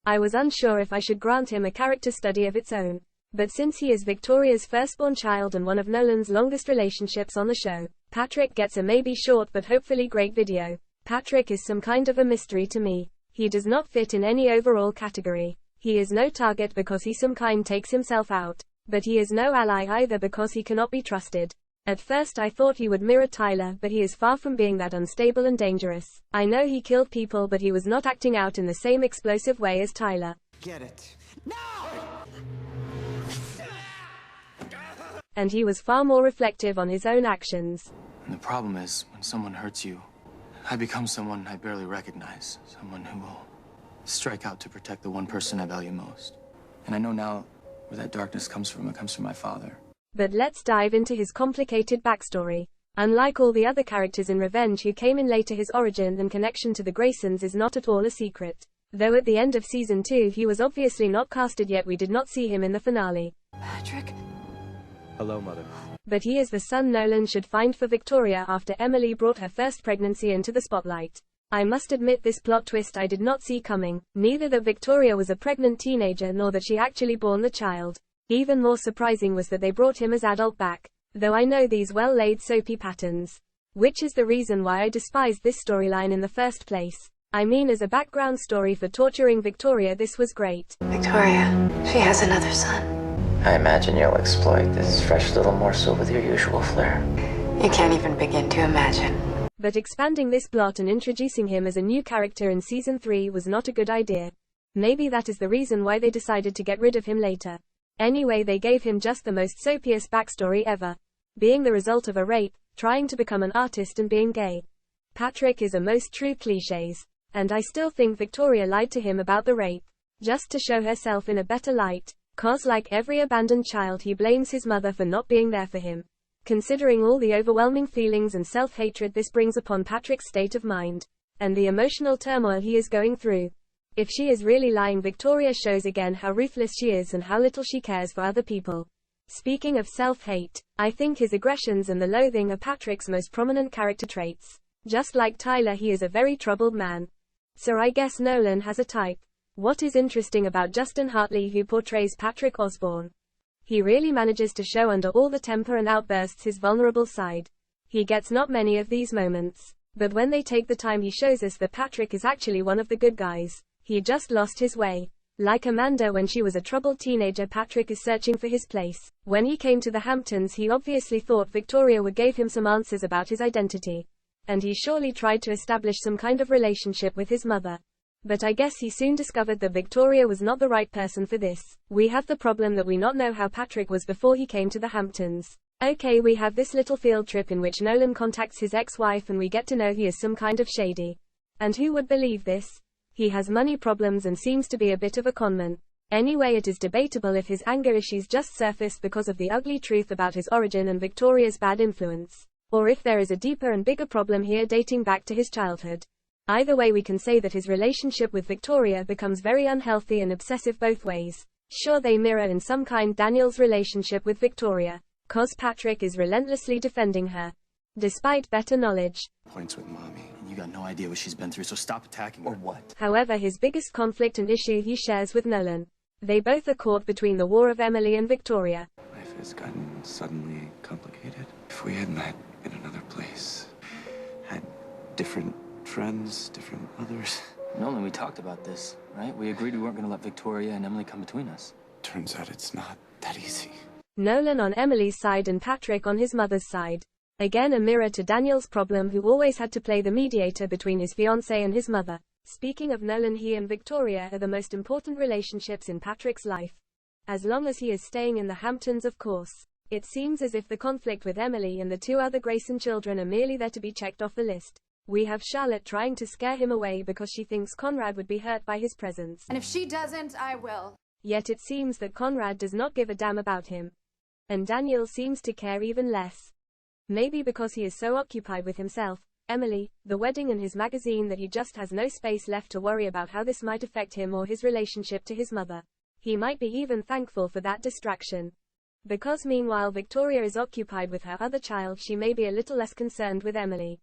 I was unsure if I should grant him a character study of its own. But since he is Victoria's firstborn child and one of Nolan's longest relationships on the show, Patrick gets a maybe short but hopefully great video. Patrick is some kind of a mystery to me. He does not fit in any overall category. He is no target because he some kind takes himself out. But he is no ally either because he cannot be trusted. At first I thought he would mirror Tyler, but he is far from being that unstable and dangerous. I know he killed people, but he was not acting out in the same explosive way as Tyler. Get it. No! And he was far more reflective on his own actions. And the problem is, when someone hurts you, I become someone I barely recognize. Someone who will strike out to protect the one person I value most. And I know now where that darkness comes from. It comes from my father. But let's dive into his complicated backstory. Unlike all the other characters in Revenge who came in later, his origin and connection to the Graysons is not at all a secret. Though at the end of season 2 he was obviously not casted yet, we did not see him in the finale. Patrick? Hello, Mother. But he is the son Nolan should find for Victoria after Emily brought her first pregnancy into the spotlight. I must admit this plot twist I did not see coming, neither that Victoria was a pregnant teenager nor that she actually bore the child. Even more surprising was that they brought him as adult back, though I know these well-laid soapy patterns. Which is the reason why I despised this storyline in the first place. I mean, as a background story for torturing Victoria, this was great. Victoria, she has another son. I imagine you'll exploit this fresh little morsel with your usual flair. You can't even begin to imagine. But expanding this plot and introducing him as a new character in season 3 was not a good idea. Maybe that is the reason why they decided to get rid of him later. Anyway, they gave him just the most soapiest backstory ever. Being the result of a rape, trying to become an artist and being gay. Patrick is a most true cliches. And I still think Victoria lied to him about the rape. Just to show herself in a better light. Cause like every abandoned child he blames his mother for not being there for him. Considering all the overwhelming feelings and self-hatred this brings upon Patrick's state of mind. And the emotional turmoil he is going through. If she is really lying, Victoria shows again how ruthless she is and how little she cares for other people. Speaking of self-hate, I think his aggressions and the loathing are Patrick's most prominent character traits. Just like Tyler, he is a very troubled man. So I guess Nolan has a type. What is interesting about Justin Hartley, who portrays Patrick Osbourne? He really manages to show under all the temper and outbursts his vulnerable side. He gets not many of these moments. But when they take the time, he shows us that Patrick is actually one of the good guys. He just lost his way. Like Amanda when she was a troubled teenager, Patrick is searching for his place. When he came to the Hamptons, he obviously thought Victoria would give him some answers about his identity. And he surely tried to establish some kind of relationship with his mother. But I guess he soon discovered that Victoria was not the right person for this. We have the problem that we not know how Patrick was before he came to the Hamptons. Okay, we have this little field trip in which Nolan contacts his ex-wife and we get to know he is some kind of shady. And who would believe this? He has money problems and seems to be a bit of a conman. Anyway, it is debatable if his anger issues just surfaced because of the ugly truth about his origin and Victoria's bad influence. Or if there is a deeper and bigger problem here dating back to his childhood. Either way, we can say that his relationship with Victoria becomes very unhealthy and obsessive both ways. Sure, they mirror in some kind Daniel's relationship with Victoria. Cause Patrick is relentlessly defending her. Despite better knowledge. Points with mommy. You got no idea what she's been through, so stop attacking her. Or what? However, his biggest conflict and issue he shares with Nolan. They both are caught between the war of Emily and Victoria. Life has gotten suddenly complicated. If we had met in another place, had different friends, different mothers. Nolan, we talked about this, right? We agreed we weren't going to let Victoria and Emily come between us. Turns out it's not that easy. Nolan on Emily's side and Patrick on his mother's side. Again, a mirror to Daniel's problem, who always had to play the mediator between his fiancée and his mother. Speaking of Nolan, he and Victoria are the most important relationships in Patrick's life. As long as he is staying in the Hamptons, of course. It seems as if the conflict with Emily and the two other Grayson children are merely there to be checked off the list. We have Charlotte trying to scare him away because she thinks Conrad would be hurt by his presence. And if she doesn't, I will. Yet it seems that Conrad does not give a damn about him. And Daniel seems to care even less. Maybe because he is so occupied with himself, Emily, the wedding and his magazine that he just has no space left to worry about how this might affect him or his relationship to his mother. He might be even thankful for that distraction. Because meanwhile Victoria is occupied with her other child, she may be a little less concerned with Emily.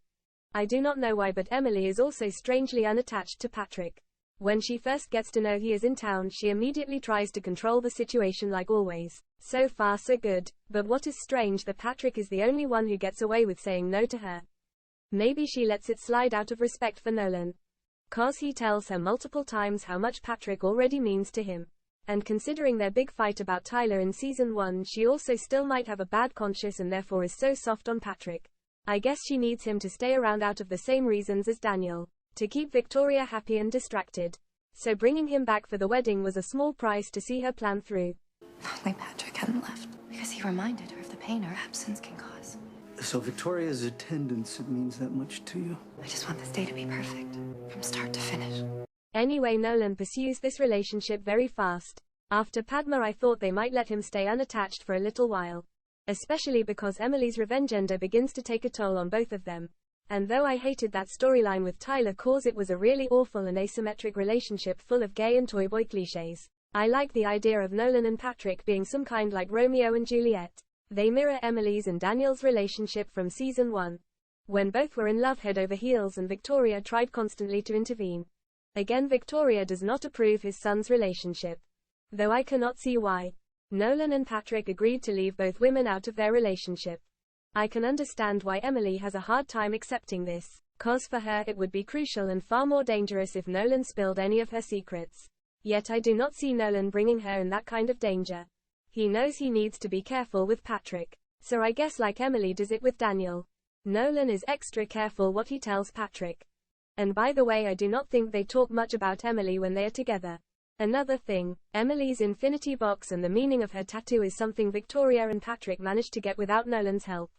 I do not know why, but Emily is also strangely unattached to Patrick. When she first gets to know he is in town, she immediately tries to control the situation like always. So far so good, but what is strange that Patrick is the only one who gets away with saying no to her. Maybe she lets it slide out of respect for Nolan. 'Cause he tells her multiple times how much Patrick already means to him. And considering their big fight about Tyler in season 1, she also still might have a bad conscience and therefore is so soft on Patrick. I guess she needs him to stay around out of the same reasons as Daniel. To keep Victoria happy and distracted. So bringing him back for the wedding was a small price to see her plan through. If only Patrick hadn't left, because he reminded her of the pain her absence can cause. So Victoria's attendance, it means that much to you? I just want this day to be perfect, from start to finish. Anyway, Nolan pursues this relationship very fast. After Padma, I thought they might let him stay unattached for a little while. Especially because Emily's revenge agenda begins to take a toll on both of them. And though I hated that storyline with Tyler cause it was a really awful and asymmetric relationship full of gay and toy boy cliches, I like the idea of Nolan and Patrick being some kind like Romeo and Juliet. They mirror Emily's and Daniel's relationship from season 1. When both were in love head over heels and Victoria tried constantly to intervene. Again, Victoria does not approve his son's relationship. Though I cannot see why. Nolan and Patrick agreed to leave both women out of their relationship. I can understand why Emily has a hard time accepting this, 'cause for her it would be crucial and far more dangerous if Nolan spilled any of her secrets. Yet I do not see Nolan bringing her in that kind of danger. He knows he needs to be careful with Patrick. So I guess like Emily does it with Daniel. Nolan is extra careful what he tells Patrick. And by the way, I do not think they talk much about Emily when they are together. Another thing, Emily's infinity box and the meaning of her tattoo is something Victoria and Patrick managed to get without Nolan's help.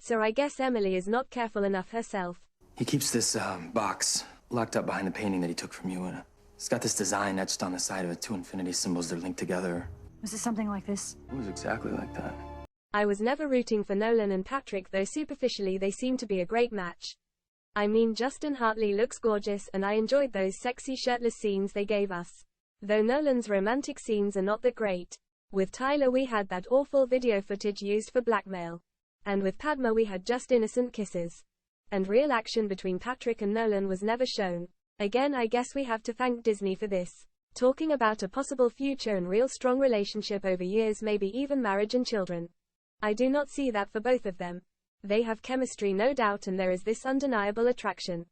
So I guess Emily is not careful enough herself. He keeps this box locked up behind the painting that he took from you, and it's got this design etched on the side of it, 2 infinity symbols, they're linked together. Was it something like this? It was exactly like that. I was never rooting for Nolan and Patrick, though superficially they seem to be a great match. I mean, Justin Hartley looks gorgeous and I enjoyed those sexy shirtless scenes they gave us. Though Nolan's romantic scenes are not that great. With Tyler we had that awful video footage used for blackmail. And with Padma we had just innocent kisses. And real action between Patrick and Nolan was never shown. Again, I guess we have to thank Disney for this. Talking about a possible future and real strong relationship over years, maybe even marriage and children. I do not see that for both of them. They have chemistry no doubt and there is this undeniable attraction.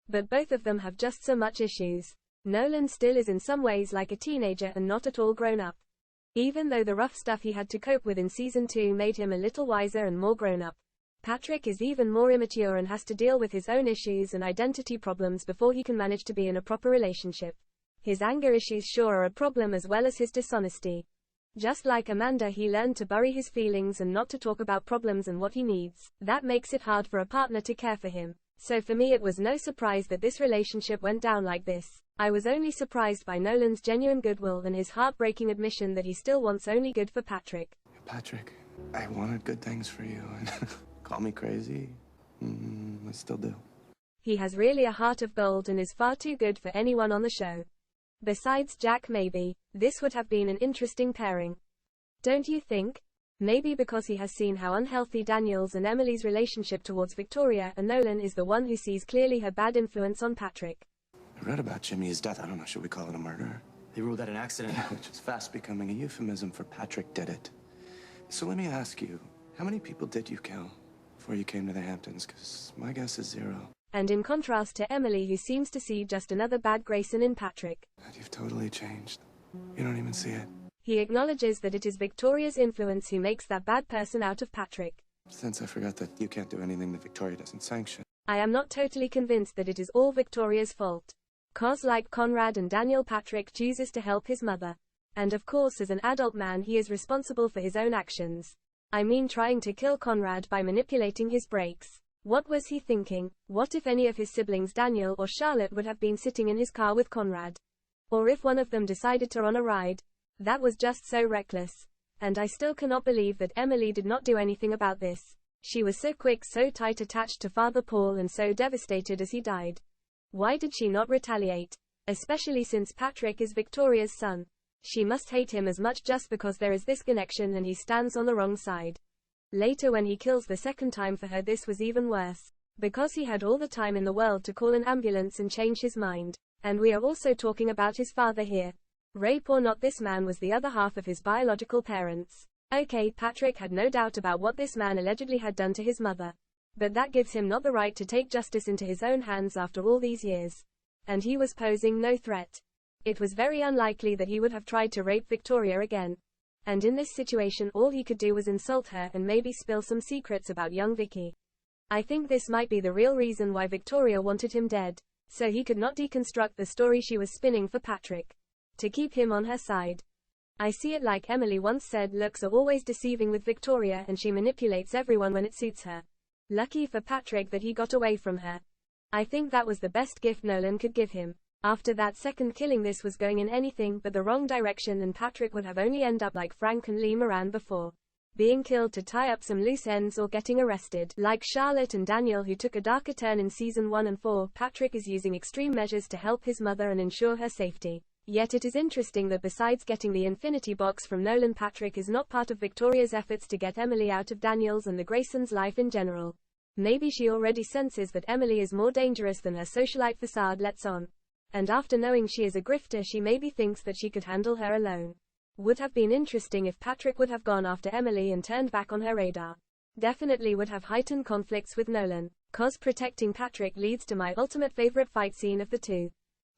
But both of them have just so much issues. Nolan still is in some ways like a teenager and not at all grown up. Even though the rough stuff he had to cope with in season 2 made him a little wiser and more grown up. Patrick is even more immature and has to deal with his own issues and identity problems before he can manage to be in a proper relationship. His anger issues sure are a problem as well as his dishonesty. Just like Amanda, he learned to bury his feelings and not to talk about problems and what he needs. That makes it hard for a partner to care for him. So for me it was no surprise that this relationship went down like this. I was only surprised by Nolan's genuine goodwill and his heartbreaking admission that he still wants only good for Patrick. Patrick, I wanted good things for you, and call me crazy. I still do. He has really a heart of gold and is far too good for anyone on the show. Besides Jack, maybe. This would have been an interesting pairing. Don't you think? Maybe because he has seen how unhealthy Daniel's and Emily's relationship towards Victoria, and Nolan is the one who sees clearly her bad influence on Patrick. I read about Jimmy's death. I don't know, should we call it a murder? They ruled that an accident. Which is fast becoming a euphemism for Patrick did it. So let me ask you, how many people did you kill before you came to the Hamptons? Because my guess is 0. And in contrast to Emily, who seems to see just another bad Grayson in Patrick. God, you've totally changed. You don't even see it. He acknowledges that it is Victoria's influence who makes that bad person out of Patrick. Since I forgot that you can't do anything that Victoria doesn't sanction. I am not totally convinced that it is all Victoria's fault. 'Cause like Conrad and Daniel, Patrick chooses to help his mother. And of course as an adult man he is responsible for his own actions. I mean, trying to kill Conrad by manipulating his brakes. What was he thinking? What if any of his siblings, Daniel or Charlotte, would have been sitting in his car with Conrad? Or if one of them decided to run a ride? That was just so reckless. And I still cannot believe that Emily did not do anything about this. She was so quick, so tight attached to Father Paul and so devastated as he died. Why did she not retaliate? Especially since Patrick is Victoria's son. She must hate him as much just because there is this connection and he stands on the wrong side. Later when he kills the second time for her, this was even worse. Because he had all the time in the world to call an ambulance and change his mind. And we are also talking about his father here. Rape or not, this man was the other half of his biological parents. Okay, Patrick had no doubt about what this man allegedly had done to his mother. But that gives him not the right to take justice into his own hands after all these years. And he was posing no threat. It was very unlikely that he would have tried to rape Victoria again. And in this situation, all he could do was insult her and maybe spill some secrets about young Vicky. I think this might be the real reason why Victoria wanted him dead, so he could not deconstruct the story she was spinning for Patrick, to keep him on her side. I see it like Emily once said, looks are always deceiving with Victoria and she manipulates everyone when it suits her. Lucky for Patrick that he got away from her. I think that was the best gift Nolan could give him. After that second killing, this was going in anything but the wrong direction, and Patrick would have only ended up like Frank and Lee Moran before. Being killed to tie up some loose ends or getting arrested. Like Charlotte and Daniel, who took a darker turn in season 1 and 4, Patrick is using extreme measures to help his mother and ensure her safety. Yet it is interesting that besides getting the Infinity Box from Nolan, Patrick is not part of Victoria's efforts to get Emily out of Daniel's and the Graysons' life in general. Maybe she already senses that Emily is more dangerous than her socialite facade lets on. And after knowing she is a grifter, she maybe thinks that she could handle her alone. Would have been interesting if Patrick would have gone after Emily and turned back on her radar. Definitely would have heightened conflicts with Nolan, cause protecting Patrick leads to my ultimate favorite fight scene of the two,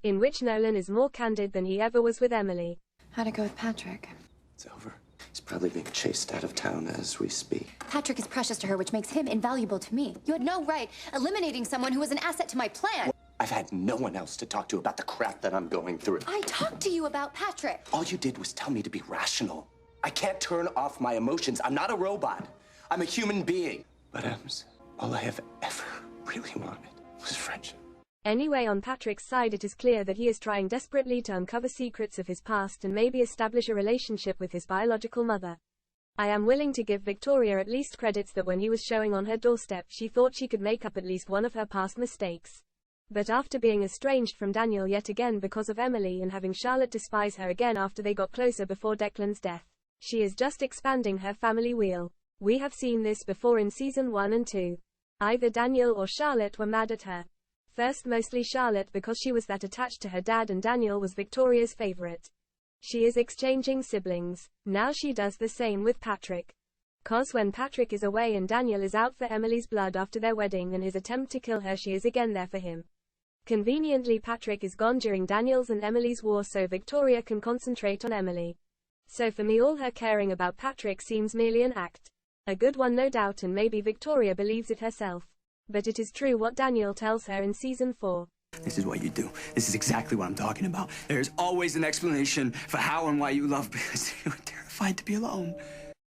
in which Nolan is more candid than he ever was with Emily. How'd it go with Patrick? It's over. He's probably being chased out of town as we speak. Patrick is precious to her, which makes him invaluable to me. You had no right eliminating someone who was an asset to my plan. I've had no one else to talk to about the crap that I'm going through. I talked to you about Patrick. All you did was tell me to be rational. I can't turn off my emotions. I'm not a robot. I'm a human being. But Ems, all I have ever really wanted was friendship. Anyway, on Patrick's side, it is clear that he is trying desperately to uncover secrets of his past and maybe establish a relationship with his biological mother. I am willing to give Victoria at least credits that when he was showing on her doorstep, she thought she could make up at least one of her past mistakes. But after being estranged from Daniel yet again because of Emily and having Charlotte despise her again after they got closer before Declan's death, she is just expanding her family wheel. We have seen this before in season 1 and 2. Either Daniel or Charlotte were mad at her. First mostly Charlotte because she was that attached to her dad and Daniel was Victoria's favorite. She is exchanging siblings. Now she does the same with Patrick. Cause when Patrick is away and Daniel is out for Emily's blood after their wedding and his attempt to kill her, she is again there for him. Conveniently, Patrick is gone during Daniel's and Emily's war so Victoria can concentrate on Emily. So for me, all her caring about Patrick seems merely an act. A good one, no doubt, and maybe Victoria believes it herself. But it is true what Daniel tells her in season 4. This is what you do. This is exactly what I'm talking about. There's always an explanation for how and why you love, because you're terrified to be alone.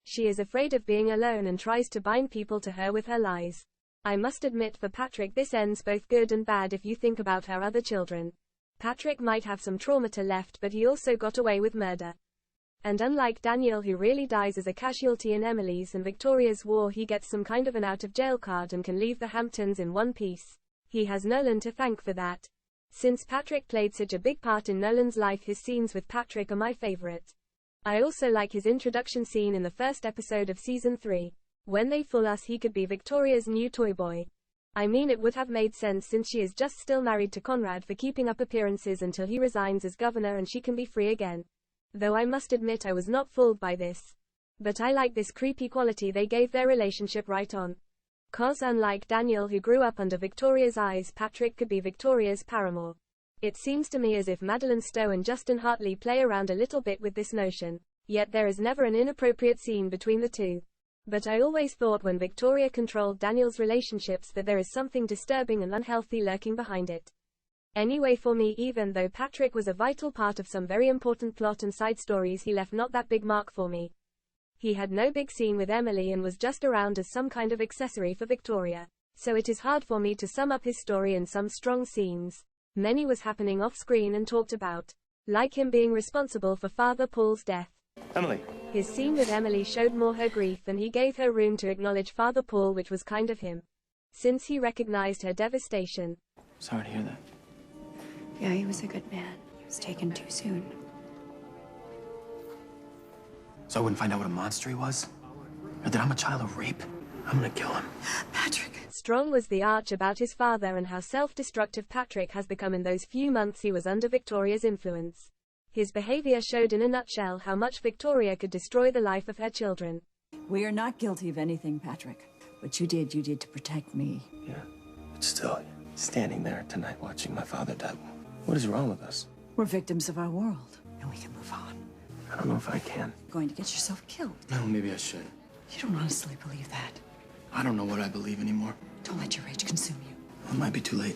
She is afraid of being alone and tries to bind people to her with her lies. I must admit, for Patrick this ends both good and bad if you think about her other children. Patrick might have some traumata left, but he also got away with murder. And unlike Daniel, who really dies as a casualty in Emily's and Victoria's war, he gets some kind of an out-of-jail card and can leave the Hamptons in one piece. He has Nolan to thank for that. Since Patrick played such a big part in Nolan's life, his scenes with Patrick are my favorite. I also like his introduction scene in the first episode of season 3. When they fool us he could be Victoria's new toy boy. I mean, it would have made sense since she is just still married to Conrad for keeping up appearances until he resigns as governor and she can be free again. Though I must admit I was not fooled by this. But I like this creepy quality they gave their relationship right on. Cause unlike Daniel, who grew up under Victoria's eyes, Patrick could be Victoria's paramour. It seems to me as if Madeleine Stowe and Justin Hartley play around a little bit with this notion. Yet there is never an inappropriate scene between the two. But I always thought when Victoria controlled Daniel's relationships that there is something disturbing and unhealthy lurking behind it. Anyway, for me, even though Patrick was a vital part of some very important plot and side stories, he left not that big mark for me. He had no big scene with Emily and was just around as some kind of accessory for Victoria. So it is hard for me to sum up his story in some strong scenes. Many was happening off screen and talked about. Like him being responsible for Father Paul's death. Emily. His scene with Emily showed more her grief and he gave her room to acknowledge Father Paul, which was kind of him. Since he recognized her devastation. Sorry to hear that. Yeah, he was a good man. He was taken too soon. So I wouldn't find out what a monster he was? Or that I'm a child of rape? I'm gonna kill him. Patrick. strong was the arch about his father and how self-destructive Patrick has become in those few months he was under Victoria's influence. His behavior showed in a nutshell how much Victoria could destroy the life of her children. We are not guilty of anything, Patrick. What you did to protect me. Yeah, but still, standing there tonight watching my father die. What is wrong with us? We're victims of our world, and we can move on. I don't know if I can. You're going to get yourself killed. No, maybe I should. You don't honestly believe that. I don't know what I believe anymore. Don't let your rage consume you. It might be too late.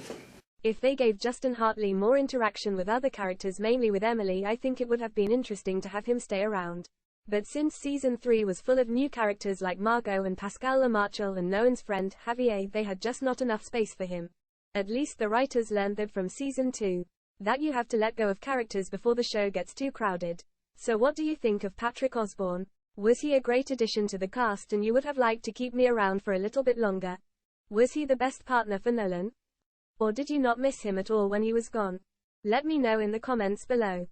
If they gave Justin Hartley more interaction with other characters, mainly with Emily, I think it would have been interesting to have him stay around. But since season 3 was full of new characters like Margot and Pascal LaMarchal and Nolan's friend, Javier, they had just not enough space for him. At least the writers learned that from season 2. That you have to let go of characters before the show gets too crowded. So what do you think of Patrick Osbourne? Was he a great addition to the cast and you would have liked to keep me around for a little bit longer? Was he the best partner for Nolan? Or did you not miss him at all when he was gone? Let me know in the comments below.